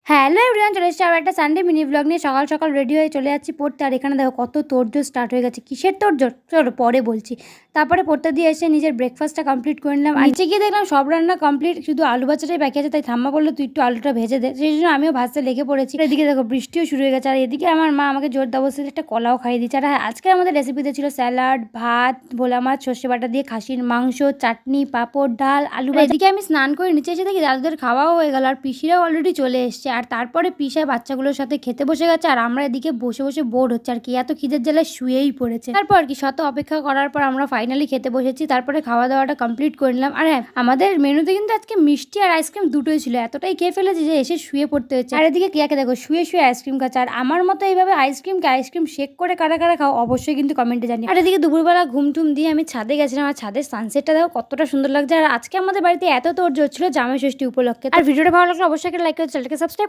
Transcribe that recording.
Hello everyone, চলে এসেছি আবার একটা সানডে মিনি ব্লগ নিয়ে। সকাল সকাল রেডি হয়ে চলে যাচ্ছি পড়তে। আর এখানে দেখো কত তোড়জোড় স্টার্ট হয়ে গেছে। কিসের তোড়জোড় চলো পরে বলছি। তারপরে পড়তে দিয়ে এসে নিজের ব্রেকফাস্টটা কমপ্লিট করে নিলাম। নিচে গিয়ে দেখলাম সব রান্না কমপ্লিট, শুধু আলু ভাজাটাই বাকি আছে। তাই ঠাম্মা বললো তুই একটু আলুটা ভেজে দে, সেই জন্য আমিও ভাজতে লেগে পড়েছি। এদিকে দেখো বৃষ্টিও শুরু হয়ে গেছে। আর এদিকে আমার মা আমাকে জোর দেবস্থিত একটা কলাও খাইয়ে দিচ্ছে। আর হ্যাঁ, আজকে আমাদের রেসিপিতে ছিল স্যালাড, ভাত, ভোলা মাছ, সর্ষে বাটা দিয়ে খাসির মাংস, চাটনি, পাঁপড়, ডাল, আলু ভাজা। এদিকে আমি স্নান করে নিচে এসে দেখি দাদুদের খাওয়াও হয়ে গেল, আর পিসিরাও অলরেডি চলে এসছে। আর তারপরে পিসায় বাচ্চাগুলোর সাথে খেতে বসে গেছে, আর আমরা এদিকে বসে বসে বোর হচ্ছে আর কি, এত খিদের জ্বালায় শুয়েই পড়েছে। তারপর কি শত অপেক্ষা করার পর আমরা ফাইনালি খেতে বসেছি। তারপরে খাওয়া দাওয়াটা কমপ্লিট করে নিলাম। আর হ্যাঁ, আমাদের মেনুতে কিন্তু আজকে মিষ্টি আর আইসক্রিম দুটোই ছিল। এতটাই খেয়ে ফেলেছি যে এসে শুয়ে পড়তে হচ্ছে। আর এদিকে কিয়াকে দেখো শুয়ে শুয়ে আইসক্রিম খাচ্ছে। আর আমার মতো এইভাবে আইসক্রিম শেক করে কারা কারা খাও অবশ্যই কিন্তু কমেন্টে জানি। আর এদিকে দুপুরবেলা ঘুম টুম দিয়ে আমি ছাদে গেছিলাম। আর ছাদের সানসেটটা দেখো কতটা সুন্দর লাগছে। আর আজকে আমাদের বাড়িতে এত তোড়জোড় ছিল জামাই ষষ্ঠী উপলক্ষে। আর ভিডিওটা ভালো লাগলে অবশ্যই একটা লাইক করে চ্যানেলটাকে সাবস্ক্রাইব